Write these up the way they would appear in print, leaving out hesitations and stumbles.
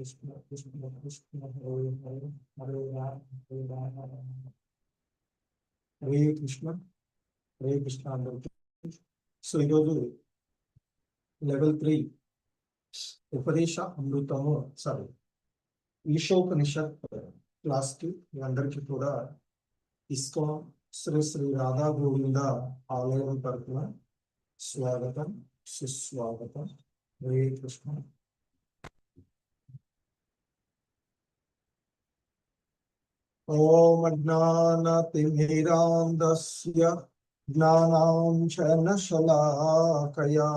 కృష్ణ కృష్ణ కృష్ణ హరే హరే హరే రామ హరే రామ హరే కృష్ణ హరే కృష్ణ అందరికీ. సో ఈరోజు లెవెల్ 3 ఉపదేశ అమృతము సారీ ఈశోపనిషత్ క్లాస్కి మీ అందరికీ కూడా ఇస్కాన్ శ్రీ శ్రీ రాధా గోవింద ఆలయం తరపున స్వాగతం సుస్వాగతం. హరే కృష్ణ. ఓం అజ్ఞానతిమిరాంధస్య జ్ఞానాంజనశలాకయా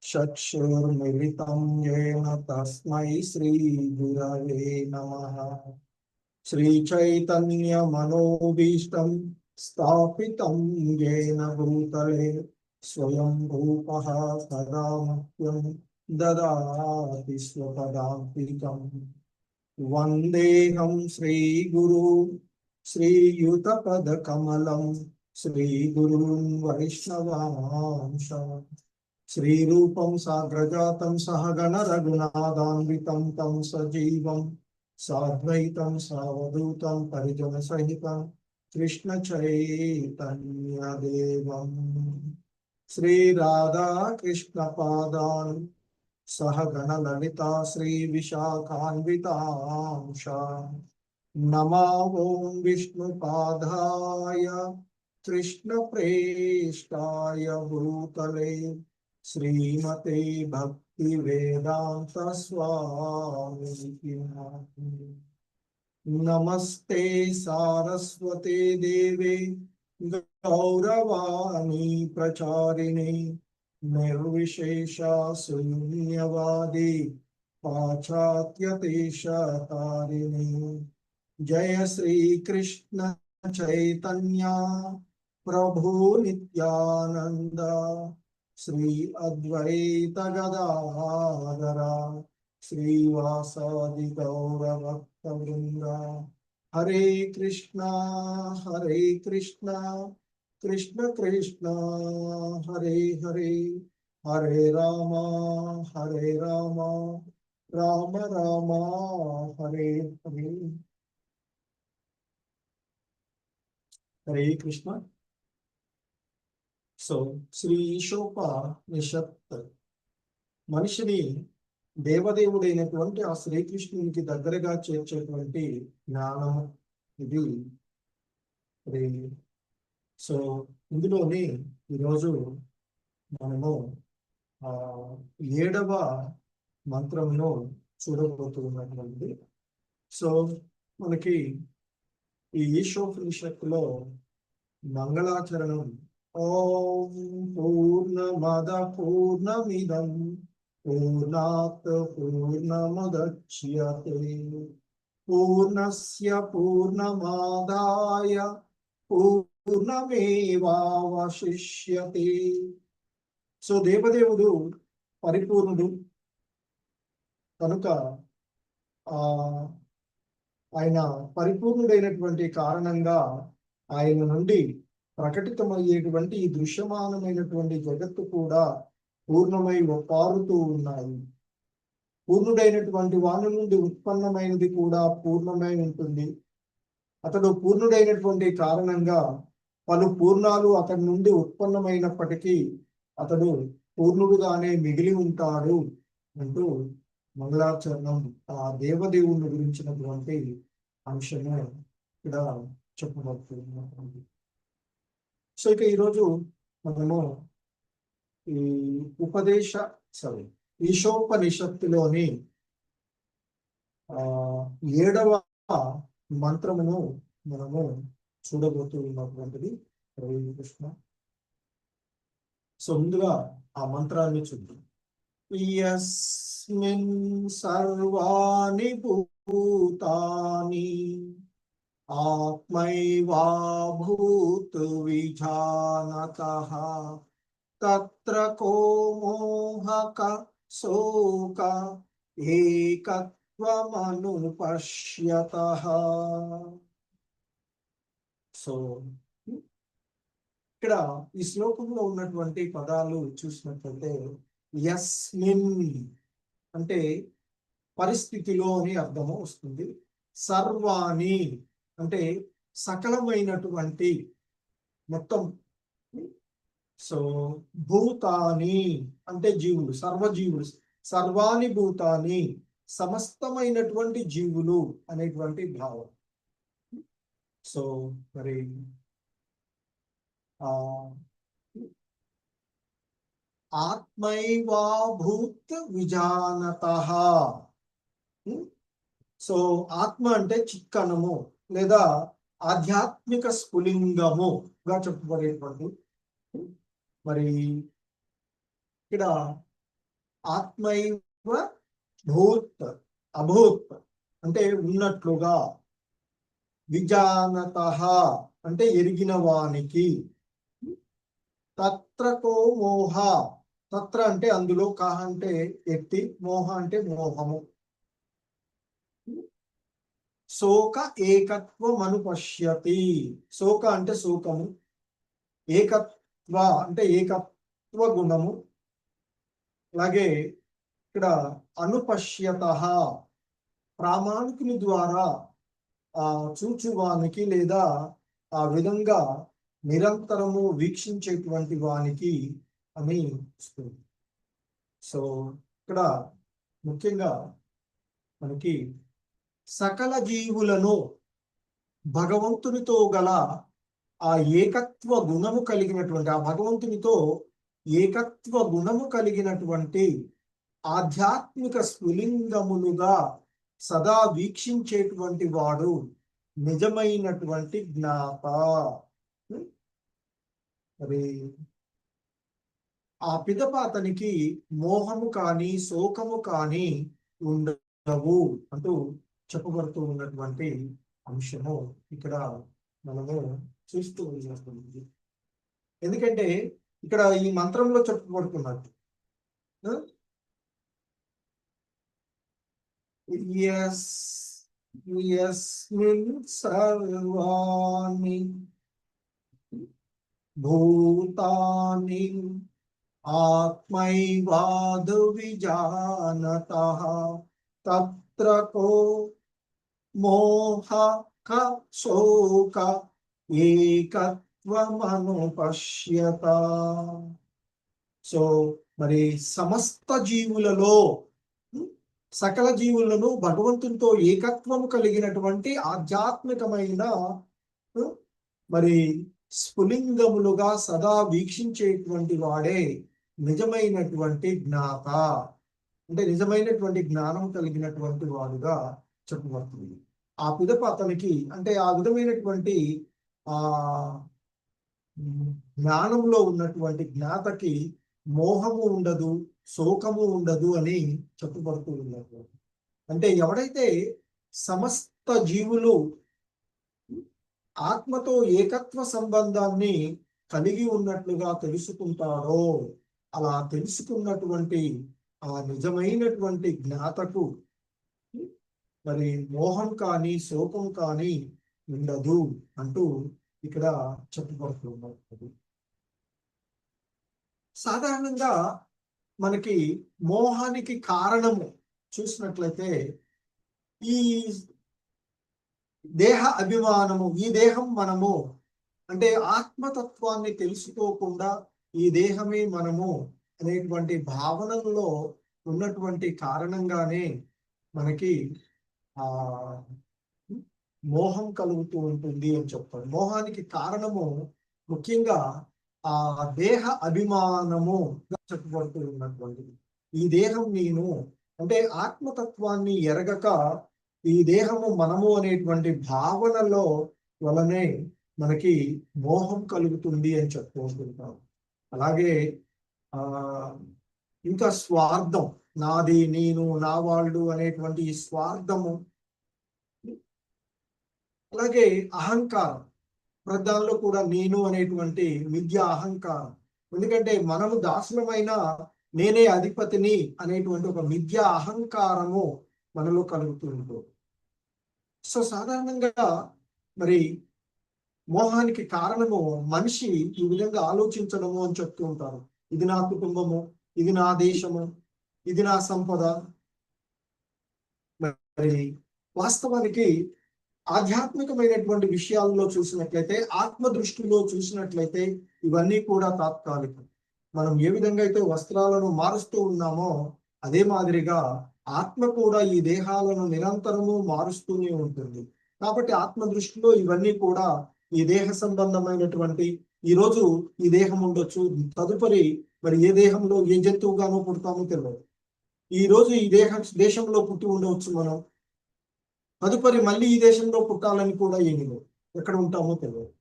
చక్షుర్మిలితం యేన తస్మై శ్రీ గురవే నమః. శ్రీచైతన్యమనోభీష్టం స్థాపితం యేన భూతలే స్వయం రూపః సదా మహ్యం దదాతి స్వపదాంతికం. వందేహం శ్రీగురు శ్రీయుతపదకమలం శ్రీగురున్ వైష్ణవాంశ శ్రీరూపం సాగ్రజాతం సహగణ రఘునాథాన్వితం తం సజీవం సాద్వైతం సావధూతం పరిజన సహితం కృష్ణ చైతన్యదేవం శ్రీ రాధా కృష్ణ పాదాన్ సహగణ లలితా శ్రీ విశాఖాన్వితాంశ నమో ఓం విష్ణుపాదాయ కృష్ణ ప్రేష్టాయ భూతలే శ్రీమతే భక్తి వేదాంత స్వామికి. నమస్తే సారస్వతే దేవే గౌరవాణి ప్రచారిణి నిర్విశేష శూన్యవాది పాశ్చాత్యదేశతారిణి. జయ శ్రీ కృష్ణ చైతన్య ప్రభు నిత్యానంద శ్రీ అద్వైత గదాధర శ్రీవాసాది గౌరభక్త వృంద. హరే కృష్ణ కృష్ణ కృష్ణ హరే హరే హరే రామ రామ రామ హరే హరే. హరే కృష్ణ. సో శ్రీ ఈశోపనిషత్ మనిషిని దేవదేవుడైనటువంటి ఆ శ్రీకృష్ణునికి దగ్గరగా చేర్చేటువంటి జ్ఞానం ఇది. సో ఇందులోని ఈరోజు మనము 7వ మంత్రంను చూడబోతున్నటువంటి. సో మనకి ఈ ఈశోపనిషత్తులో మంగళాచరణం ఓం పూర్ణమద పూర్ణమిదం పూర్ణాత్ పూర్ణముదచ్యతే పూర్ణస్య పూర్ణమాదాయ పూర్ణమేవావశిష్యతే. సో దేవదేవుడు పరిపూర్ణుడు కనుక ఆయన పరిపూర్ణుడైనటువంటి కారణంగా ఆయన నుండి ప్రకటితమయ్యేటువంటి ఈ దృశ్యమానమైనటువంటి జగత్తు కూడా పూర్ణమై పారుతూ ఉన్నాయి. పూర్ణుడైనటువంటి వాని నుండి ఉత్పన్నమైనది కూడా పూర్ణమై ఉంటుంది. అతడు పూర్ణుడైనటువంటి కారణంగా పలు పూర్ణాలు అతడి నుండి ఉత్పన్నమైనప్పటికీ అతడు పూర్ణుడుగానే మిగిలి ఉంటాడు అంటూ మంగళాచరణం ఆ దేవదేవుని గురించినటువంటి అంశము ఇక్కడ చెప్పబడుతున్నటువంటి. సో ఇక ఈరోజు మనము ఈ ఈశోపనిషత్తులోని 7వ మంత్రమును మనము చూడబోతూ ఉన్నటువంటిది. హరే కృష్ణ. సో ముందుగా ఆ మంత్రాన్ని చూద్దాం. యస్మిన్ సర్వాణి భూతాని ఆత్మైవాభూత్ విజానతః తత్ర కో మోహక శోక ఏకత్వమనుపశ్యతః. సో ఇక్కడ ఈ శ్లోకంలో ఉన్నటువంటి పదాలు చూసినట్లయితే యస్మిన్ అంటే పరిస్థితిలో అని అర్థము వస్తుంది. సర్వాణి అంటే సకలమైనటువంటి మొత్తం. సో భూతాని అంటే జీవులు, సర్వజీవులు. సర్వాణి భూతాని సమస్తమైనటువంటి జీవులు అనేటువంటి భావం. సో మరి ఆత్మైవాభూత్ విజానతః. సో ఆత్మ అంటే చిక్కనము లేదా ఆధ్యాత్మిక స్ఫులింగముగా చెప్పబడేటువంటి మరి ఇక్కడ ఆత్మైవ భూత్ అభూత్ అంటే ఉన్నట్లుగా, విజానతః అంటే ఎరిగిన వానికి, తత్రకో మోహ, తత్ర అంటే అందులో, కహ అంటే ఎత్తి, మోహ అంటే మోహము. శోక ఏకత్వం అనుపశ్యతి. శోక అంటే శోకము, ఏకత్వ అంటే ఏకత్వ గుణము. అలాగే ఇక్కడ అనుపశ్యత ప్రామాణికుని ద్వారా చూచువానికి లేదా ఆ విధంగా నిరంతరము వీక్షించేటువంటి వానికి అని వస్తుంది. సో ఇక్కడ ముఖ్యంగా మనకి సకల జీవులను భగవంతునితో గల ఆ ఏకత్వ గుణము కలిగినటువంటి, ఆ భగవంతునితో ఏకత్వ గుణము కలిగినటువంటి ఆధ్యాత్మిక స్ఫులింగములుగా సదా వీక్షించేటువంటి వాడు నిజమైనటువంటి జ్ఞాత. మరి ఆ పిదప అతనికి మోహము కానీ శోకము కానీ ఉండవు అంటూ చెప్పబడుతూ ఉన్నటువంటి అంశము ఇక్కడ మనము చూస్తూ ఉన్నటువంటి. ఎందుకంటే ఇక్కడ ఈ మంత్రంలో చెప్పబడుతున్నట్టు యస్మిన్ సర్వాణి భూతాని ఆత్మైవాదు విజానతః తత్ర కో మోహ క శోక ఏకత్వమనుపశ్యత. సో మరి సమస్త జీవులలో, సకల జీవులను భగవంతునితో ఏకత్వము కలిగినటువంటి ఆధ్యాత్మికమైన మరి స్ఫులింగములుగా సదా వీక్షించేటువంటి వాడే నిజమైనటువంటి జ్ఞాత. అంటే నిజమైనటువంటి జ్ఞానం కలిగినటువంటి వాడుగా చెప్పబడుతుంది. ఆ పిదప అతనికి అంటే ఆ విధమైనటువంటి ఆ జ్ఞానంలో ఉన్నటువంటి జ్ఞాతకి మోహము ఉండదు, శోకము ఉండదు అని చెప్పబడుతూ ఉన్నారు. అంటే ఎవడైతే సమస్త జీవులు ఆత్మతో ఏకత్వ సంబంధాన్ని కలిగి ఉన్నట్లుగా తెలుసుకుంటాడో, అలా తెలుసుకున్నటువంటి ఆ నిజమైనటువంటి జ్ఞాతకు మరి మోహం కానీ శోకం కానీ ఉండదు అంటూ ఇక్కడ చెప్పబడుతున్నారు. సాధారణంగా మనకి మోహానికి కారణము చూసినట్లయితే ఈ దేహ అభిమానము, ఈ దేహం మనము అంటే ఆత్మతత్వాన్ని తెలుసుకోకుండా ఈ దేహమే మనము అనేటువంటి భావనలో ఉన్నటువంటి కారణంగానే మనకి ఆ మోహం కలుగుతూ ఉంటుంది అని చెప్తారు. మోహానికి కారణము ముఖ్యంగా ఆ దేహ అభిమానము చెప్పబడుతూ ఉన్నటువంటిది. ఈ దేహం నేను అంటే ఆత్మతత్వాన్ని ఎరగక ఈ దేహము మనము అనేటువంటి భావనలో వలనే మనకి మోహం కలుగుతుంది అని చెప్తూ ఉంటుంటాం. అలాగే ఇంకా స్వార్థం, నాది, నేను, నా వాళ్ళు అనేటువంటి ఈ స్వార్థము, అలాగే అహంకారం, ప్రధానంలో కూడా నేను అనేటువంటి మిథ్య అహంకారం. ఎందుకంటే మనము దాసులమైన నేనే అధిపతిని అనేటువంటి ఒక మిథ్య అహంకారము మనలో కలుగుతూ ఉంటుంది. సో సాధారణంగా మరి మోహానికి కారణము మనిషి ఈ విధంగా ఆలోచించడము అని చెప్తూ ఉంటారు. ఇది నా కుటుంబము, ఇది నా దేశము, ఇది నా సంపద, మరి వాస్తవానికి ఆధ్యాత్మికమైనటువంటి విషయాల్లో చూసినట్లయితే, ఆత్మ దృష్టిలో చూసినట్లయితే ఇవన్నీ కూడా తాత్కాలికం. మనం ఏ విధంగా అయితే వస్త్రాలను మారుస్తూ ఉన్నామో అదే మాదిరిగా ఆత్మ కూడా ఈ దేహాలను నిరంతరము మారుస్తూనే ఉంటుంది. కాబట్టి ఆత్మ దృష్టిలో ఇవన్నీ కూడా ఈ దేహ సంబంధమైనటువంటి, ఈ రోజు ఈ దేహం ఉండొచ్చు, తదుపరి మరి ఏ దేహంలో ఏ జంతువుగానో పుడతామో తెలియదు. ఈ రోజు ఈ దేశంలో పుట్టి ఉండవచ్చు మనం, తదుపరి మళ్ళీ ఈ దేశంలో పుట్టాలని కూడా ఏమి లేదు, ఎక్కడ ఉంటామో తెలియదు.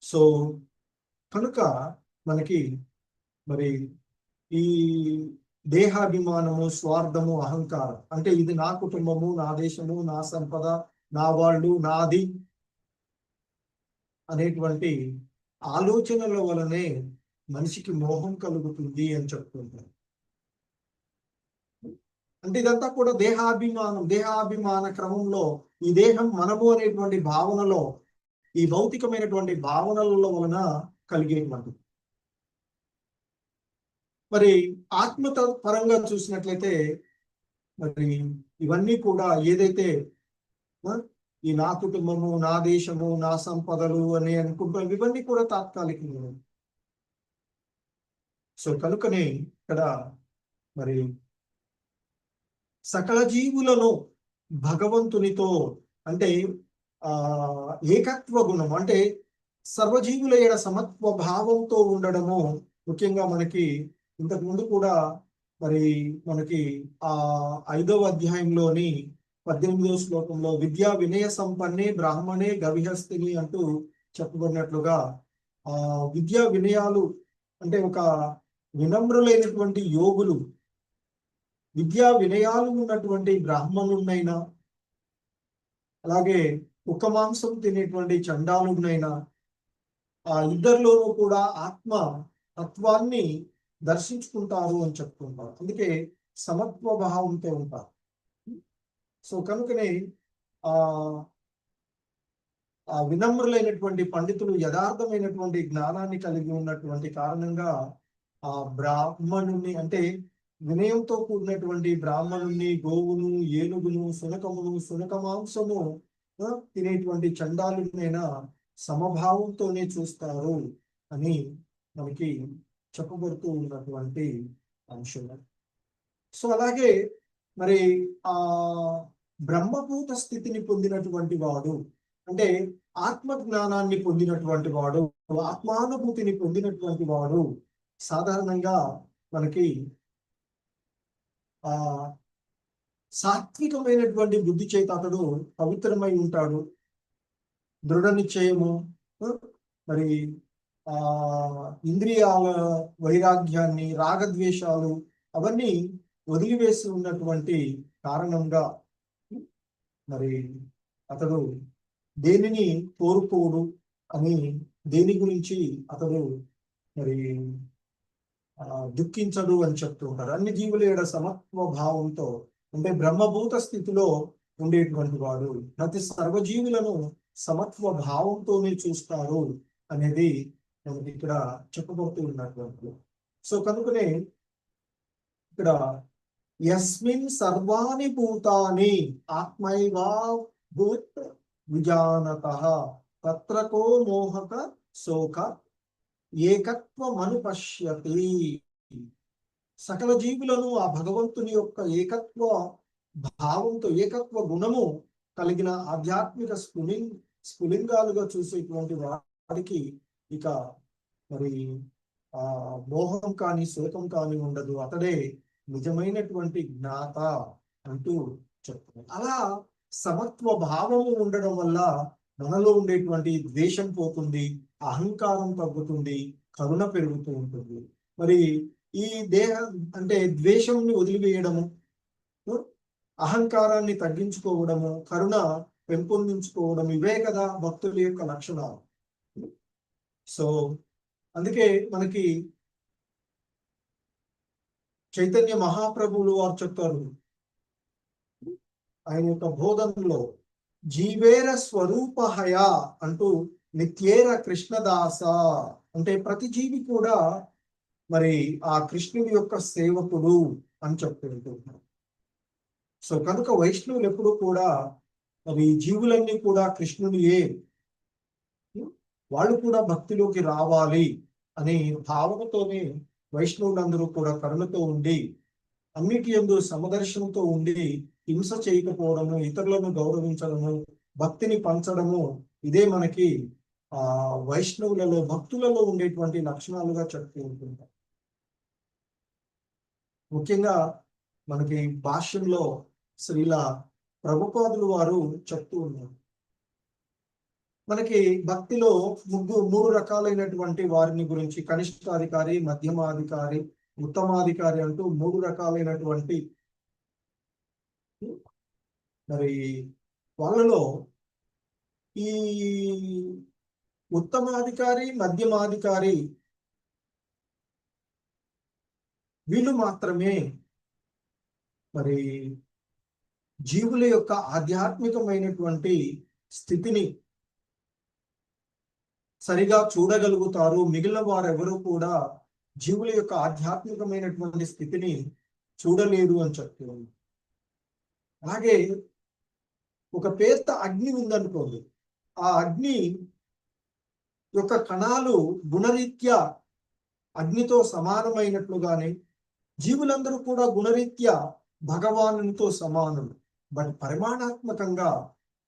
సో కనుక మనకి మరి ఈ దేహాభిమానము, స్వార్థము, అహంకారం అంటే ఇది నా కుటుంబము, నా దేశము, నా సంపద, నా వాళ్ళు, నాది అనేటువంటి ఆలోచనల వలనే మనిషికి మోహం కలుగుతుంది అని చెప్తుంటారు. అంటే ఇదంతా కూడా దేహాభిమాన క్రమంలో ఈ దేహం మనము అనేటువంటి భావనలో, ఈ భౌతికమైనటువంటి భావనల వలన కలిగేటువంటి. మరి ఆత్మ పరంగా చూసినట్లయితే మరి ఇవన్నీ కూడా ఏదైతే ఈ నా కుటుంబము, నా దేశము, నా సంపదలు అని అనుకుంటాం, ఇవన్నీ కూడా తాత్కాలికంగా. సో కనుకనే ఇక్కడ మరి సకల జీవులను భగవంతునితో అంటే ఏకత్వ గుణం అంటే సర్వజీవుల ఏడ సమత్వ భావంతో ఉండడము ముఖ్యంగా మనకి ఇంతకు ముందు కూడా మరి మనకి 5వ అధ్యాయంలోని 18వ శ్లోకంలో విద్యా వినయ సంపన్నే బ్రాహ్మణే గవిహస్తిని అంటూ చెప్పబడినట్లుగా విద్యా వినయాలు అంటే ఒక వినమ్రులైనటువంటి యోగులు, విద్యా వినయాలు ఉన్నటువంటి బ్రాహ్మణునైనా, అలాగే కుక్క మాంసం తినేటువంటి చండాలునైనా ఇద్దరిలోనూ కూడా ఆత్మ తత్వాన్ని దర్శించుకుంటారు అని చెప్తుంటారు. అందుకే సమత్వ భావంతో ఉంటారు. సో కనుకనే వినమ్రులైనటువంటి పండితులు యథార్థమైనటువంటి జ్ఞానాన్ని కలిగి ఉన్నటువంటి కారణంగా ఆ బ్రాహ్మణుని అంటే వినయంతో కూడినటువంటి బ్రాహ్మణుని, గోవును, ఏనుగును, సునక మాంసము తినేటువంటి చండాలునైనా సమభావంతోనే చూస్తారు అని మనకి చెప్పబడుతూ ఉన్నటువంటి అంశం. సో అలాగే మరి బ్రహ్మభూత స్థితిని పొందినటువంటి వాడు అంటే ఆత్మ జ్ఞానాన్ని పొందినటువంటి వాడు, ఆత్మానుభూతిని పొందినటువంటి వాడు సాధారణంగా మనకి సాత్వికమైనటువంటి బుద్ధి చేత అతడు పవిత్రమై ఉంటాడు. దృఢ నిశ్చయము, మరి ఇంద్రియాల వైరాగ్యాన్ని, రాగద్వేషాలు అవన్నీ వదిలివేసి ఉన్నటువంటి కారణంగా మరి అతడు దేనిని కోరుకోడు అని, దేని గురించి అతడు మరి దుఃఖించడు అని చెప్తూ ఉంటారు. అన్ని జీవుల ఏడ సమత్వ భావంతో అంటే బ్రహ్మభూత స్థితిలో ఉండేటువంటి వాడు ప్రతి సర్వజీవులను సమత్వ భావంతోనే చూస్తారు అనేది మనకి ఇక్కడ చెప్పబడుతూ ఉన్నటువంటి. సో కనుకనే ఇక్కడ యస్మిన్ సర్వాణి భూతాని ఆత్మైవా భూత్ విజానతః తత్రకో మోహక శోక ఏకత్వమనుపశ్యతి. సకల జీవులను ఆ భగవంతుని యొక్క ఏకత్వ భావంతో, ఏకత్వ గుణము కలిగిన ఆధ్యాత్మిక స్ఫులింగాలుగా చూసేటువంటి వాడికి ఇక మరి మోహం కానీ శోకం కానీ ఉండదు, అతడే నిజమైనటువంటి జ్ఞాత అంటూ చెప్తున్నారు. అలా సమత్వ భావము ఉండడం వల్ల మనలో ఉండేటువంటి ద్వేషం పోతుంది, అహంకారం తగ్గుతుంది, కరుణ పెరుగుతూ ఉంటుంది. మరి ఈ అంటే ద్వేషంని వదిలివేయడము, అహంకారాన్ని తగ్గించుకోవడము, కరుణ పెంపొందించుకోవడం, ఇవే కదా భక్తుల యొక్క లక్షణాలు. సో అందుకే మనకి చైతన్య మహాప్రభువులు వారు చెప్తారు ఆయన యొక్క బోధనలో, జీవేర స్వరూపహయ అంటూ నిత్యేర కృష్ణదాస అంటే ప్రతి జీవి కూడా మరి ఆ కృష్ణుడి యొక్క సేవకుడు అని చెప్తుంటున్నారు. సో కనుక వైష్ణవులు ఎప్పుడు కూడా మరి జీవులన్నీ కూడా కృష్ణునియే, వాళ్ళు కూడా భక్తిలోకి రావాలి అనే భావనతోనే వైష్ణవులందరూ కూడా కరుణతో ఉండి, అన్నిటి యందు సమదర్శనంతో ఉండి, హింస చేయకపోవడము, ఇతరులను గౌరవించడము, భక్తిని పంచడము, ఇదే మనకి వైష్ణవులలో భక్తులలో ఉండేటువంటి లక్షణాలుగా చెప్తూ ఉంటుంటారు. ముఖ్యంగా మనకి భాష్యంలో శ్రీల ప్రభుపాదులు వారు చెప్తూ ఉన్నారు, మనకి భక్తిలో మూడు రకాలైనటువంటి వారిని గురించి, కనిష్టాధికారి, మధ్యమాధికారి, ఉత్తమాధికారి అంటూ మూడు రకాలైనటువంటి మరి వాళ్ళలో ఈ ఉత్తమాధికారి, మధ్యమాధికారి వీళ్ళు మాత్రమే మరి జీవుల యొక్క ఆధ్యాత్మికమైనటువంటి స్థితిని సరిగా చూడగలుగుతారు. మిగిలిన వారెవరూ కూడా జీవుల యొక్క ఆధ్యాత్మికమైనటువంటి స్థితిని చూడలేరు అని చెప్తుంది. అలాగే ఒక పెద్ద అగ్ని ఉందనుకోండి, ఆ అగ్ని యొక్క కణాలు గుణరీత్యా అగ్నితో సమానమైనట్లుగానే జీవులందరూ కూడా గుణరీత్యా భగవానునితో సమానులు. బట్ పరిమాణాత్మకంగా,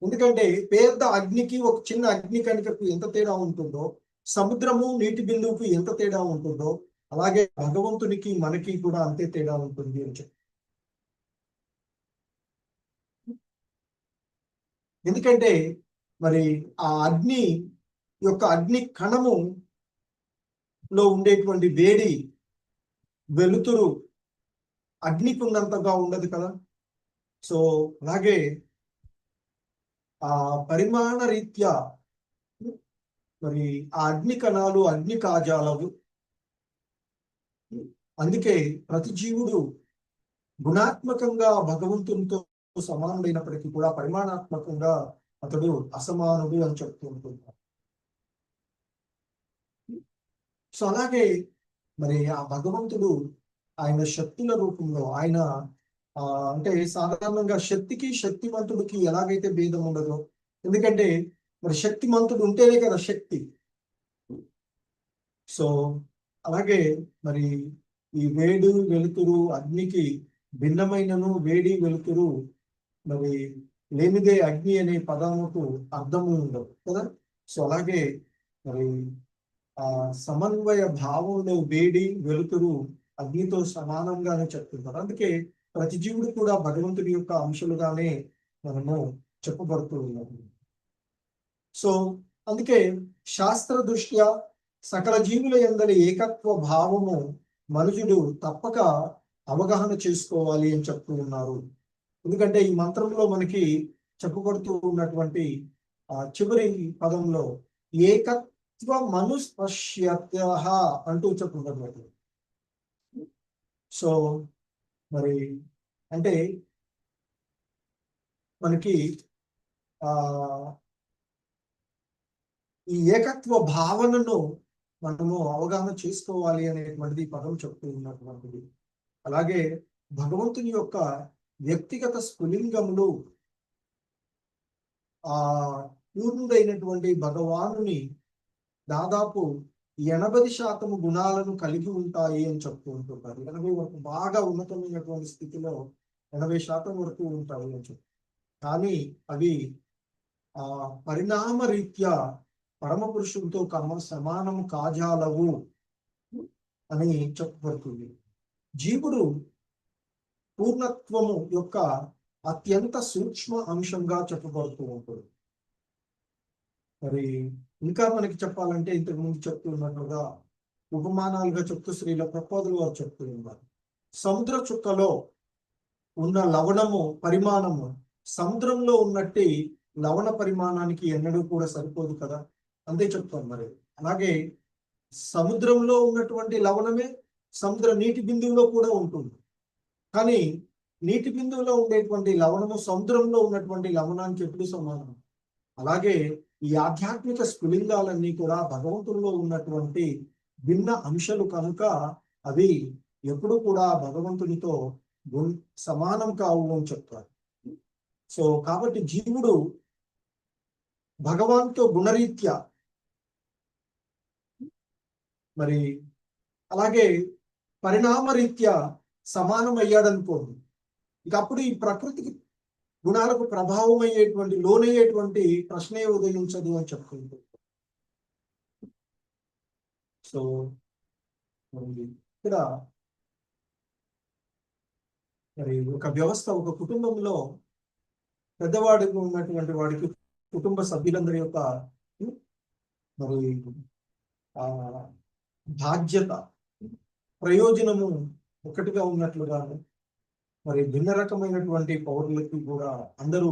ఎందుకంటే పెద్ద అగ్నికి ఒక చిన్న అగ్ని కణికకు ఎంత తేడా ఉంటుందో, సముద్రము నీటి బిందువుకు ఎంత తేడా ఉంటుందో, అలాగే భగవంతునికి మనకి కూడా అంతే తేడా ఉంటుంది అని చెప్పి. ఎందుకంటే మరి ఆ అగ్ని యొక్క అగ్ని కణము లో ఉండేటువంటి వేడి, వెలుతురు అగ్నికి ఉన్నంతగా ఉండదు కదా. సో అలాగే ఆ పరిమాణ రీత్యా మరి ఆ అగ్ని కణాలు అగ్ని కాజాలవు. అందుకే ప్రతి జీవుడు గుణాత్మకంగా భగవంతునితో సమానుడైనప్పటికీ కూడా పరిమాణాత్మకంగా అతడు అసమానుడు అని చెప్తూ ఉంటున్నాడు. సో అలాగే మరి ఆ భగవంతుడు ఆయన శక్తుల రూపంలో, ఆయన అంటే సాధారణంగా శక్తికి శక్తివంతుడికి ఎలాగైతే భేదం ఉండదో, ఎందుకంటే మరి శక్తిమంతుడు ఉంటేనే కదా శక్తి. సో అలాగే మరి ఈ వేడి వెలుతురు అగ్నికి భిన్నమైనను, వేడి వెలుతురు మరి లేనిదే అగ్ని అనే పదముకు అర్థము ఉండదు కదా. సో అలాగే మరి ఆ సమన్వయ భావంలో వేడి వెలుతురు అగ్నితో సమానంగానే చెప్తుంటారు. అందుకే ప్రతి జీవుడు కూడా భగవంతుడి యొక్క అంశాలుగానే మనము చెప్పబడుతూ ఉన్నాము. సో అందుకే శాస్త్ర దృష్ట్యా సకల జీవుల యందలి ఏకత్వ భావము మనుషుడు తప్పక అవగాహన చేసుకోవాలి అని చెప్తూ ఉన్నారు. ఎందుకంటే ఈ మంత్రంలో మనకి చెప్పబడుతూ ఉన్నటువంటి చివరి పదంలో ఏకత్వ మనుస్పశ్యత అంటూ చెప్పుకుంటున్నట్టు. సో మరి అంటే మనకి ఈ ఏకత్వ భావనను మనము అవగాహన చేసుకోవాలి అనేటువంటిది పదం చెప్తూ ఉన్నటువంటిది. అలాగే భగవంతుని యొక్క వ్యక్తిగత స్ఫులింగములు పూర్ణుడైనటువంటి భగవానుని దాదాపు 80% గుణాలను కలిగి ఉంటాయి అని చెప్తూ ఉంటుంటారు. 80 వరకు బాగా ఉన్నతమైనటువంటి స్థితిలో 80% వరకు ఉంటాయి అని చెప్పి, కానీ అవి పరిణామ రీత్యా పరమ పురుషులతో సమానము కాజాలవు అని చెప్పబడుతుంది. జీవుడు పూర్ణత్వము యొక్క అత్యంత సూక్ష్మ అంశంగా చెప్పబడుతూ ఉంటుంది. మరి ఇంకా మనకి చెప్పాలంటే ఇంతకు ముందు చెప్తున్నట్టుగా ఉపమానాలుగా చెప్తూ శ్రీల ప్రపోదులు వారు చెప్తూ ఉన్నారు. సముద్ర చుక్కలో ఉన్న లవణము పరిమాణము సముద్రంలో ఉన్నట్టి లవణ పరిమాణానికి ఎన్నడూ కూడా సరిపోదు కదా, అంతే చెప్తాం. మరి అలాగే సముద్రంలో ఉన్నటువంటి లవణమే సముద్ర నీటి బిందువులో కూడా ఉంటుంది, కానీ నీటి బిందువులో ఉండేటువంటి లవణము సముద్రంలో ఉన్నటువంటి లవణానికి ఎప్పుడు సమానం. అలాగే ఈ ఆధ్యాత్మిక స్ఫులింగాలన్నీ కూడా భగవంతుల్లో ఉన్నటువంటి భిన్న అంశాలు కనుక అవి ఎప్పుడు కూడా భగవంతునితో సమానం కావు అని చెప్తారు. సో కాబట్టి జీవుడు భగవాన్తో గుణరీత్యా మరి అలాగే పరిణామరీత్యా సమానం అయ్యాడనుకోండి, ఇక అప్పుడు ఈ ప్రకృతికి గుణాలకు ప్రభావం అయ్యేటువంటి లోనయ్యేటువంటి ప్రశ్నే ఉదయించదు అని చెప్పుకుంటూ. సో ఇక్కడ మరి ఒక వ్యవస్థ, ఒక కుటుంబంలో పెద్దవాడికి ఉన్నటువంటి వాడికి కుటుంబ సభ్యులందరి యొక్క మరి ఆ బాధ్యత, ప్రయోజనము ఒకటిగా ఉన్నట్లుగాను మరి భిన్న రకమైనటువంటి పౌరులకి కూడా అందరూ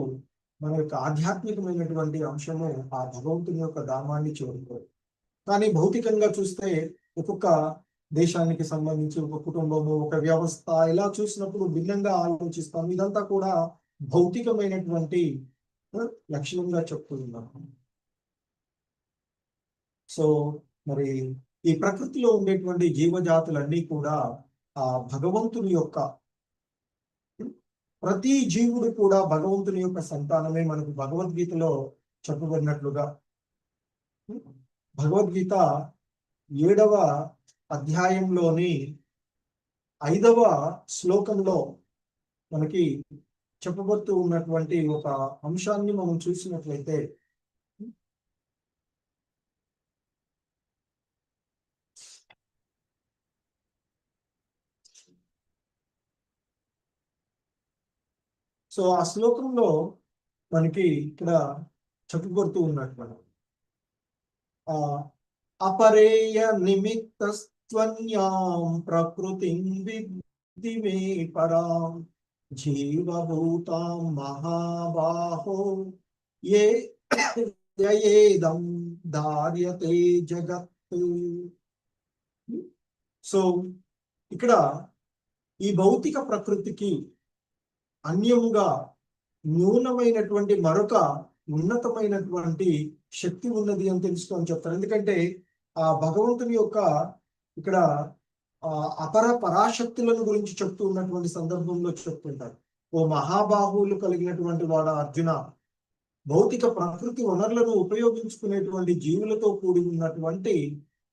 మన యొక్క ఆధ్యాత్మికమైనటువంటి అంశము ఆ భగవంతుని యొక్క ధామాన్ని చేరుకోరు. కానీ భౌతికంగా చూస్తే ఒక్కొక్క దేశానికి సంబంధించి ఒక కుటుంబము, ఒక వ్యవస్థ ఇలా చూసినప్పుడు భిన్నంగా ఆలోచిస్తాం. ఇదంతా కూడా భౌతికమైనటువంటి లక్షణంగా చెప్తున్నాము. సో మరి ఈ ప్రకృతిలో ఉండేటువంటి జీవజాతులన్నీ కూడా ఆ భగవంతుని యొక్క, ప్రతి జీవుడు కూడా భగవంతుని యొక్క సంతానమే. మనకు భగవద్గీతలో చెప్పబడినట్లుగా భగవద్గీత 7వ అధ్యాయంలోని 5వ శ్లోకంలో మనకి చెప్పబడుతూ ఉన్నటువంటి ఒక అంశాన్ని మనం చూసినట్లయితే, సో ఆ శ్లోకంలో మనకి ఇక్కడ చెప్పబడుతూ ఉన్నటువంటి అపరేయ నిమిత్తస్త్వన్యాం ప్రకృతిం విద్ధి మే పరాం జీవభూతాం మహాబాహో ఏదం ధార్యతే జగత్. సో ఇక్కడ ఈ భౌతిక ప్రకృతికి అన్యముగా న్యూనమైనటువంటి మరొక ఉన్నతమైనటువంటి శక్తి ఉన్నది అని తెలుసుకొని చెప్తారు. ఎందుకంటే ఆ భగవంతుని యొక్క ఇక్కడ అపర పరాశక్తులను గురించి చెప్తూ ఉన్నటువంటి సందర్భంలో చెప్తుంటారు. ఓ మహాబాహువులు కలిగినటువంటి వాడు అర్జున, భౌతిక ప్రకృతి వనరులను ఉపయోగించుకునేటువంటి జీవులతో కూడి ఉన్నటువంటి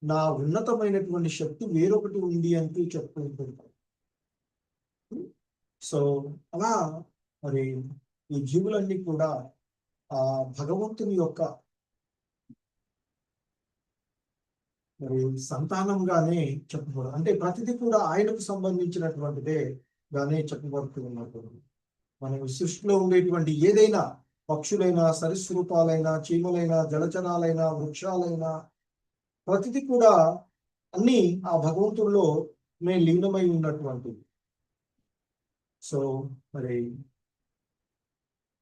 నా ఉన్నతమైనటువంటి శక్తి వేరొకటి ఉంది అంటూ చెప్తూ ఉంటుంటారు. సో అలా మరి ఈ జీవులన్నీ కూడా ఆ భగవంతుని యొక్క మరి సంతానంగానే చెప్పబడు, అంటే ప్రతిదీ కూడా ఆయనకు సంబంధించినటువంటిదే గానే చెప్పబడుతూ ఉన్నట్టు. మన సృష్టిలో ఉండేటువంటి ఏదైనా, పక్షులైనా, సరీసృపాలైనా, చీమలైనా, జలచరాలైనా, వృక్షాలైనా, ప్రతిదీ కూడా అన్ని ఆ భగవంతుల్లో మే లీనమై ఉన్నటువంటిది. సో మరి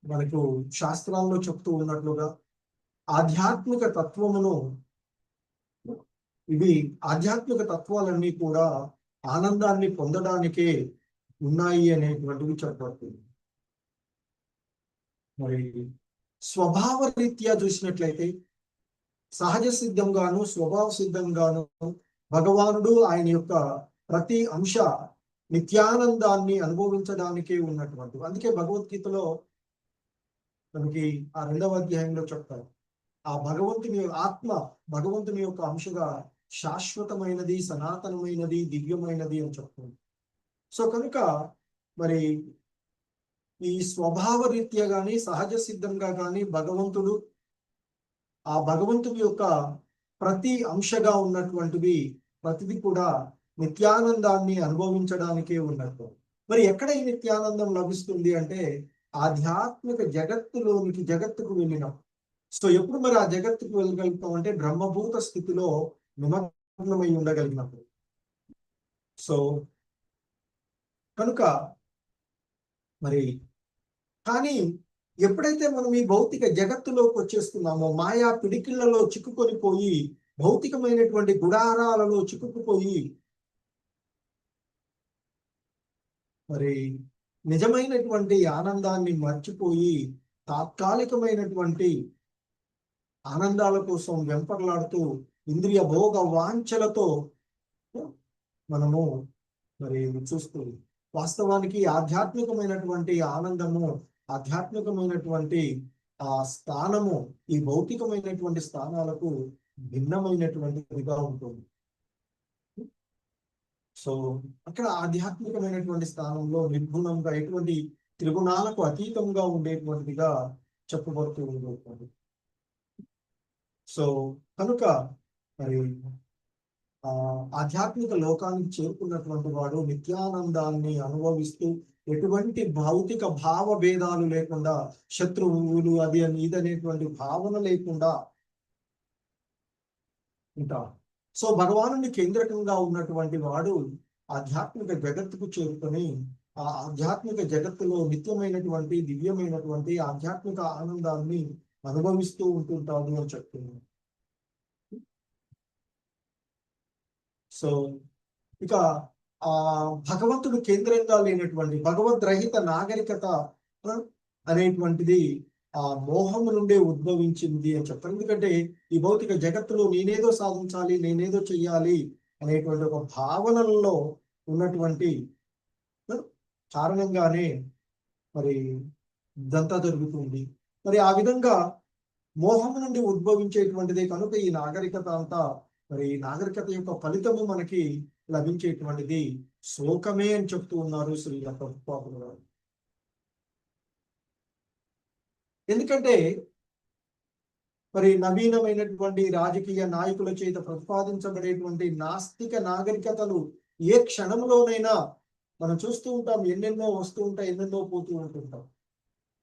మనకు శాస్త్రాల్లో చెప్తూ ఉన్నట్లుగా ఆధ్యాత్మిక తత్వమును, ఇవి ఆధ్యాత్మిక తత్వాలన్నీ కూడా ఆనందాన్ని పొందడానికే ఉన్నాయి అనేటువంటివి చెప్పబడుతుంది. మరి స్వభావ రీత్యా చూసినట్లయితే సహజ సిద్ధంగాను స్వభావ సిద్ధంగాను భగవానుడు ఆయన యొక్క ప్రతి అంశ నిత్యానందాన్ని అనుభవించడానికే ఉన్నటువంటి. అందుకే భగవద్గీతలో మనకి ఆ 2వ అధ్యాయంలో చెప్తారు, ఆ భగవంతుని ఆత్మ భగవంతుని యొక్క అంశగా శాశ్వతమైనది, సనాతనమైనది, దివ్యమైనది అని చెప్తుంది. సో కనుక మరి ఈ స్వభావ రీత్యా కానీ సహజ సిద్ధంగా కానీ భగవంతుడు, ఆ భగవంతుని యొక్క ప్రతి అంశగా ఉన్నటువంటివి ప్రతిది కూడా నిత్యానందాన్ని అనుభవించడానికే ఉన్నట్టు. మరి ఎక్కడ ఈ నిత్యానందం లభిస్తుంది అంటే ఆధ్యాత్మిక జగత్తుకు వెళ్ళినాం. సో ఎప్పుడు మరి ఆ జగత్తుకు వెళ్ళగలుగుతాం అంటే బ్రహ్మభూత స్థితిలో నిమగ్నమై ఉండగలిగినప్పుడు. సో కనుక మరి కానీ ఎప్పుడైతే మనం ఈ భౌతిక జగత్తులోకి వచ్చేస్తున్నామో, మాయా పిడికిళ్లలో చిక్కుకొని పోయి, భౌతికమైనటువంటి గుడారాలలో చిక్కుకుపోయి మరి నిజమైనటువంటి ఆనందాన్ని మర్చిపోయి తాత్కాలికమైనటువంటి ఆనందాల కోసం వెంపర్లాడుతూ ఇంద్రియ భోగ వాంఛలతో మనము మరి చూస్తూ వాస్తవానికి ఆధ్యాత్మికమైనటువంటి ఆనందము, ఆధ్యాత్మికమైనటువంటి ఆ స్థానము ఈ భౌతికమైనటువంటి స్థానాలకు భిన్నమైనటువంటిదిగా ఉంటుంది. సో అక్కడ ఆధ్యాత్మికమైనటువంటి స్థానంలో నిర్గుణంగా ఎటువంటి త్రిగుణాలకు అతీతంగా ఉండేటువంటిదిగా చెప్పబడుతూ ఉంటుంది. సో కనుక మరి ఆధ్యాత్మిక లోకానికి చేరుకున్నటువంటి వాడు నిత్యానందాన్ని అనుభవిస్తూ ఎటువంటి భౌతిక భావ భేదాలు లేకుండా, శత్రువులు అది అని ఇది అనేటువంటి భావన లేకుండా ఉంటాడు. సో భగవానుని కేంద్రకంగా ఉన్నటువంటి వాడు ఆధ్యాత్మిక జగత్తుకు చేరుకొని ఆ ఆధ్యాత్మిక జగత్తులో నిత్యమైనటువంటి దివ్యమైనటువంటి ఆధ్యాత్మిక ఆనందాన్ని అనుభవిస్తూ ఉంటుంటాడు అని చెప్తున్నాను. సో ఇక భగవంతుడు కేంద్రంగా లేనటువంటి భగవద్రహిత నాగరికత అనేటువంటిది ఆ మోహము నుండే ఉద్భవించింది అని చెప్తారు. ఎందుకంటే ఈ భౌతిక జగత్తులో నేనేదో సాధించాలి, నేనేదో చెయ్యాలి అనేటువంటి ఒక భావనల్లో ఉన్నటువంటి కారణంగానే మరి ఇదంతా జరుగుతుంది. మరి ఆ విధంగా మోహం నుండి ఉద్భవించేటువంటిదే కనుక ఈ నాగరికత అంతా, మరి నాగరికత యొక్క ఫలితము మనకి లభించేటువంటిది శోకమే అని చెప్తూ ఉన్నారు శ్రీల ప్రభుపాదులు గారు. ఎందుకంటే మరి నవీనమైనటువంటి రాజకీయ నాయకుల చేత ప్రతిపాదించబడేటువంటి నాస్తిక నాగరికతలు ఏ క్షణంలోనైనా మనం చూస్తూ ఉంటాం. ఎన్నెన్నో వస్తూ ఉంటాయి, ఎన్నెన్నో పోతూ ఉంటుంటాం.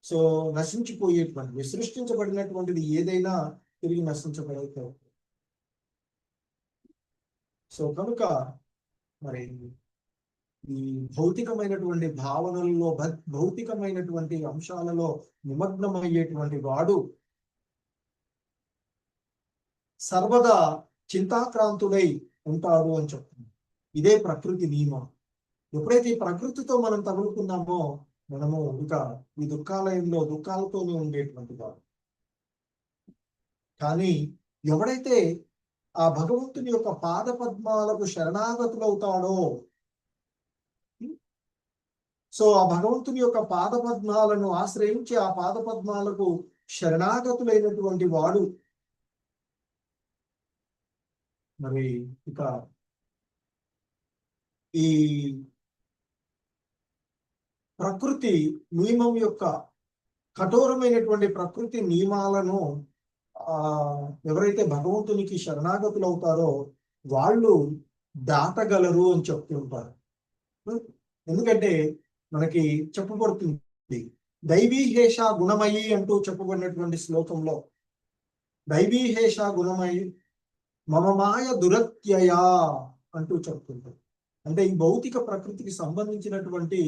సో నశించిపోయేటువంటిది, సృష్టించబడినటువంటిది ఏదైనా తిరిగి నశించబడతాయి. సో కనుక మరి ఈ భౌతికమైనటువంటి భావనల్లో, భౌతికమైనటువంటి అంశాలలో నిమగ్నమయ్యేటువంటి వాడు సర్వదా చింతాక్రాంతుడై ఉంటాడు అని చెప్తుంది. ఇదే ప్రకృతి నియమం. ఎప్పుడైతే ఈ ప్రకృతితో మనం తగులుకున్నామో మనము ఇక ఈ దుఃఖాలయంలో దుఃఖాలతోనే ఉండేటువంటి వాడు. కానీ ఎవడైతే ఆ భగవంతుని యొక్క పాద పద్మాలకు శరణాగతులవుతాడో, సో ఆ భగవంతుని యొక్క పాద పద్మాలను ఆశ్రయించి ఆ పాద పద్మాలకు శరణాగతులైనటువంటి వాడు మరి ఇక ఈ ప్రకృతి నియమం యొక్క కఠోరమైనటువంటి ప్రకృతి నియమాలను ఎవరైతే భగవంతునికి శరణాగతులు అవుతారో వాళ్ళు దాటగలరు అని చెప్తుంటారు. ఎందుకంటే మనకి చెప్పబడుతుంది దైవీహేష గుణమయి అంటూ చెప్పబడినటువంటి శ్లోకంలో దైవీహేష గుణమయి మమమాయ దురత్యయా అంటూ చెప్తుంటారు. అంటే ఈ భౌతిక ప్రకృతికి సంబంధించినటువంటి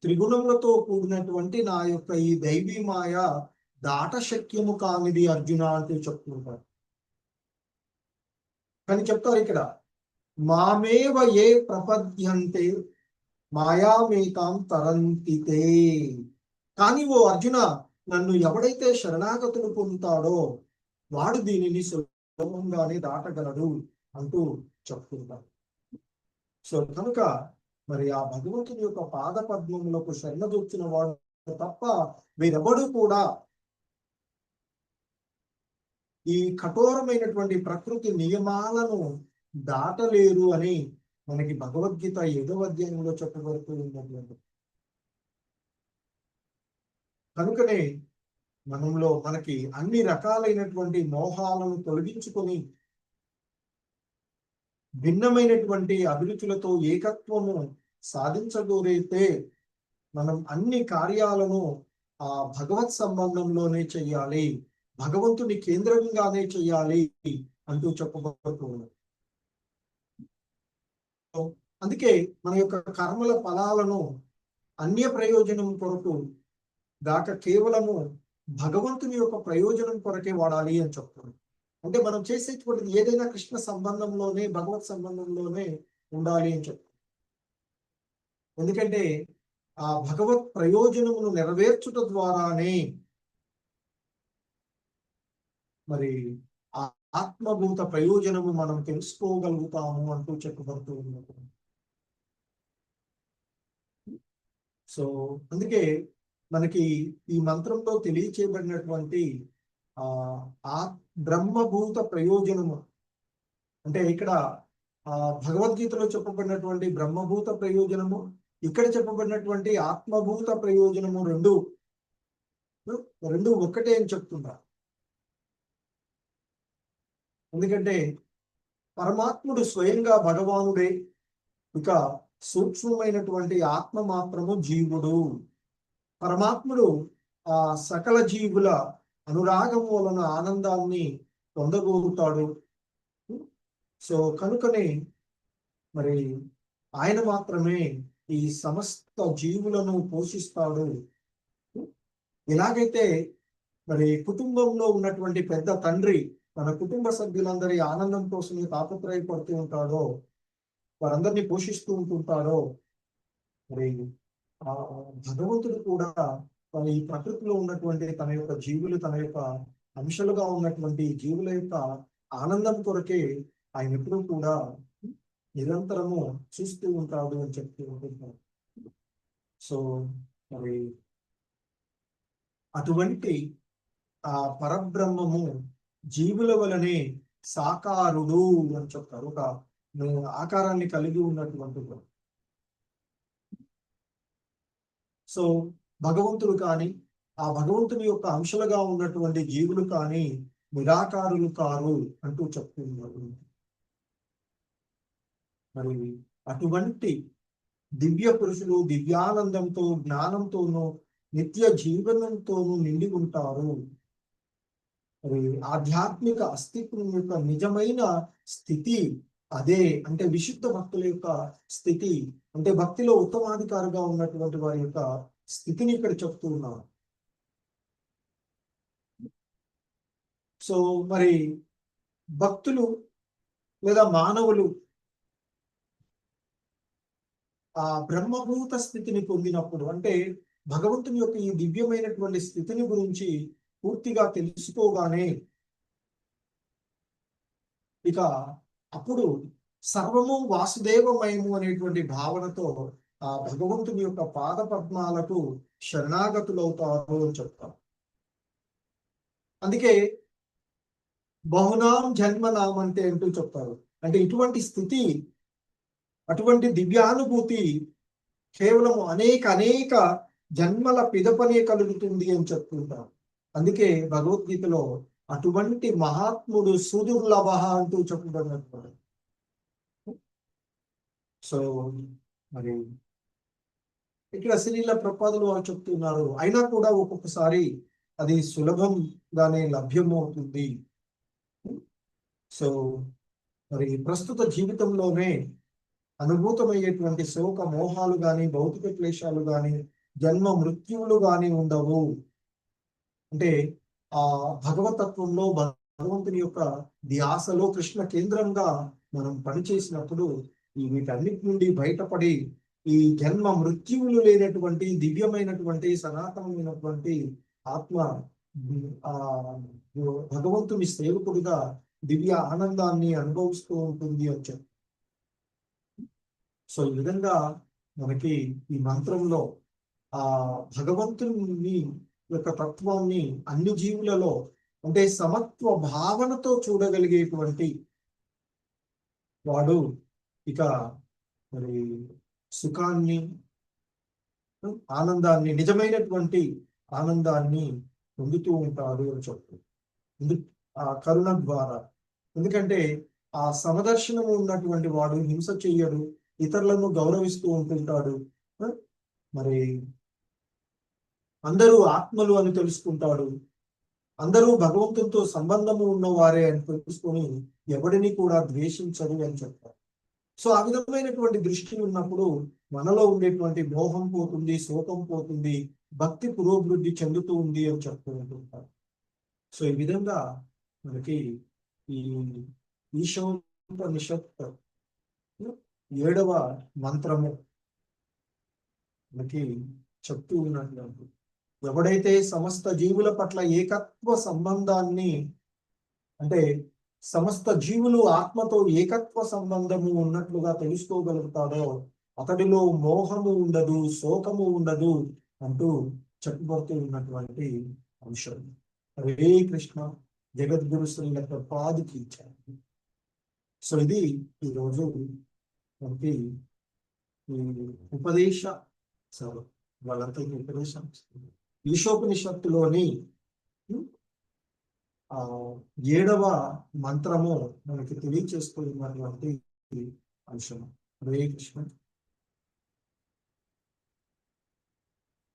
త్రిగుణములతో కూడినటువంటి నా యొక్క ఈ దైవీ మాయ దాట శక్యము కానిది అర్జున అంటూ చెప్తుంటారు. కానీ చెప్తారు ఇక్కడ మామేవ ఏ ప్రపద్యంతే మాయామేతాం తరంతితే. కానీ ఓ అర్జున, నన్ను ఎవడైతే శరణాగతులు పొందుతాడో వాడు దీనిని సులభంగానే దాటగలడు అంటూ చెప్తుంటారు. సో కనుక మరి ఆ భగవంతుని యొక్క పాద పద్మములకు శరణదొచ్చిన వాడు తప్ప వీరెవడు కూడా ఈ కఠోరమైనటువంటి ప్రకృతి నియమాలను దాటలేరు అని మనకి భగవద్గీత 7వ అధ్యాయంలో చెప్పబడుతూ ఉన్నటువంటి. కనుకనే మనకి అన్ని రకాలైనటువంటి మోహాలను తొలగించుకొని భిన్నమైనటువంటి అభిరుచులతో ఏకత్వము సాధించగోరైతే మనం అన్ని కార్యాలను ఆ భగవత్ సంబంధంలోనే చెయ్యాలి, భగవంతుని కేంద్రంగానే చెయ్యాలి అంటూ చెప్పబడుతున్నారు. అందుకే మన యొక్క కర్మల ఫలాలను అన్య ప్రయోజనం కొరకు దాకా కేవలము భగవంతుని యొక్క ప్రయోజనం కొరకే వాడాలి అని చెప్తున్నారు. అంటే మనం చేసేటువంటిది ఏదైనా కృష్ణ సంబంధంలోనే, భగవత్ సంబంధంలోనే ఉండాలి అని చెప్తారు. ఎందుకంటే ఆ భగవత్ ప్రయోజనమును నెరవేర్చుట ద్వారానే మరి ఆ ఆత్మభూత ప్రయోజనము మనం తెలుసుకోగలుగుతాము అంటూ చెప్పబడుతూ ఉన్నది. సో అందుకే మనకి ఈ మంత్రంలో తెలియచేయబడినటువంటి ఆ బ్రహ్మభూత ప్రయోజనము, అంటే ఇక్కడ భగవద్గీతలో చెప్పబడినటువంటి బ్రహ్మభూత ప్రయోజనము, ఇక్కడ చెప్పబడినటువంటి ఆత్మభూత ప్రయోజనము రెండు ఒక్కటే అని చెప్తున్నారు. ఎందుకంటే పరమాత్ముడు స్వయంగా భగవానుడే, ఇక సూక్ష్మమైనటువంటి ఆత్మ మాత్రము జీవుడు. పరమాత్ముడు ఆ సకల జీవుల అనురాగం వలన ఆనందాన్ని పొందగలుగుతాడు. సో కనుకనే మరి ఆయన మాత్రమే ఈ సమస్త జీవులను పోషిస్తాడు. ఎలాగైతే మరి కుటుంబంలో ఉన్నటువంటి పెద్ద తండ్రి తన కుటుంబ సభ్యులందరి ఆనందం కోసమే తాపత్రయపడుతూ ఉంటాడో, వారందరినీ పోషిస్తూ ఉంటుంటాడో, మరి ఆ భగవంతుడు కూడా ఈ ప్రకృతిలో ఉన్నటువంటి తన యొక్క జీవులు, తన యొక్క అంశాలుగా ఉన్నటువంటి జీవుల యొక్క ఆనందం కొరకే ఆయన ఎప్పుడూ కూడా నిరంతరము చూస్తూ ఉంటాడు అని చెప్తూ ఉంటున్నాడు. సో మరి అటువంటి ఆ పరబ్రహ్మము జీవుల వలనే సాకారుడు అని చెప్తారు. ఒక ఆకారాన్ని కలిగి ఉన్నటువంటి. సో భగవంతుడు కానీ ఆ భగవంతుని యొక్క అంశాలుగా ఉన్నటువంటి జీవులు కానీ నిరాకారులు కారు అంటూ చెప్తున్నారు. మరి అటువంటి దివ్య పురుషులు దివ్యానందంతో, జ్ఞానంతోనూ, నిత్య జీవనంతోనూ నిండి ఉంటారు. మరి ఆధ్యాత్మిక అస్తిత్వం యొక్క నిజమైన స్థితి అదే. అంటే విశుద్ధ భక్తుల యొక్క స్థితి, అంటే భక్తిలో ఉత్తమాధికారిగా ఉన్నటువంటి వారి యొక్క స్థితిని ఇక్కడ చెప్తూ ఉన్నారు. సో మరి భక్తులు లేదా మానవులు ఆ బ్రహ్మభూత స్థితిని పొందినప్పుడు, అంటే భగవంతుని యొక్క ఈ దివ్యమైనటువంటి స్థితిని గురించి పూర్తిగా తెలుసుకోగానే ఇక అప్పుడు సర్వము వాసుదేవమయము అనేటువంటి భావనతో ఆ భగవంతుని యొక్క పాద పద్మాలకు శరణాగతులవుతారు అని చెప్తారు. అందుకే బహునాం జన్మనాం అంటే అంటూ చెప్తారు. అంటే ఇటువంటి స్థితి, అటువంటి దివ్యానుభూతి కేవలం అనేక జన్మల పిదపనే కలుగుతుంది అని చెప్తుంటారు. అందుకే భగవద్గీతలో అటువంటి మహాత్ముడు సుదుర్లభ అంటూ చెప్పబడినట్టు. సో మరి ఇక్కడ శ్రీల ప్రపాదులు వారు చెప్తున్నారు, అయినా కూడా ఒక్కొక్కసారి అది సులభంగానే లభ్యమవుతుంది. సో మరి ప్రస్తుత జీవితంలోనే అనుభూతమయ్యేటువంటి శోక మోహాలు గాని, భౌతిక క్లేశాలు గాని, జన్మ మృత్యువులు గాని ఉండవు. అంటే ఆ భగవతత్వంలో భగవంతుని యొక్క ధ్యాసలో కృష్ణ కేంద్రంగా మనం పనిచేసినప్పుడు వీటన్నిటి నుండి బయటపడి ఈ జన్మ మృత్యువులు లేనటువంటి దివ్యమైనటువంటి సనాతనమైనటువంటి ఆత్మ ఆ భగవంతుని సేవకుడిగా దివ్య ఆనందాన్ని అనుభవిస్తూ ఉంటుంది అని చెప్పి. సో ఈ విధంగా మనకి ఈ మంత్రంలో ఆ భగవంతుని యొక్క తత్వాన్ని అన్ని జీవులలో, అంటే సమత్వ భావనతో చూడగలిగేటువంటి వాడు ఇక మరి సుఖాన్ని, ఆనందాన్ని, నిజమైనటువంటి ఆనందాన్ని పొందుతూ ఉంటాడు అని చెప్తారు ఆ కరుణ ద్వారా. ఎందుకంటే ఆ సమదర్శనము ఉన్నటువంటి వాడు హింస చెయ్యడు, ఇతరులను గౌరవిస్తూ ఉంటుంటాడు. మరి అందరూ ఆత్మలు అని తెలుసుకుంటాడు, అందరూ భగవంతునితో సంబంధము ఉన్నవారే అని తెలుసుకొని ఎవడిని కూడా ద్వేషించడు అని చెప్తారు. సో ఆ విధమైనటువంటి దృష్టి ఉన్నప్పుడు మనలో ఉండేటువంటి మోహం పోతుంది, శోకం పోతుంది, భక్తి పురోభివృద్ధి చెందుతూ ఉంది అని చెప్తూ ఉంటుంటారు. సో ఈ విధంగా మనకి ఈ ఈశోపనిషత్ 7వ మంత్రము మనకి చెప్తూ ఉన్నట్లు, ఎవడైతే సమస్త జీవుల పట్ల ఏకత్వ సంబంధాన్ని, అంటే సమస్త జీవులు ఆత్మతో ఏకత్వ సంబంధము ఉన్నట్లుగా తెలుసుకోగలుగుతాడో అతడిలో మోహము ఉండదు, శోకము ఉండదు అంటూ చెప్పబడుతూ ఉన్నటువంటి అంశం. హరే కృష్ణ. జగద్గురు శ్రీల పాదుకి ఇచ్చారు. సో ఇది ఈరోజు మనకి ఈ ఉపదేశ సభ వాళ్ళంతా ఉపదేశం ఈశోపనిషత్తులోని 7వ మంత్రము మనకి తెలియచేస్తున్నటువంటి అంశం. హరే కృష్ణ.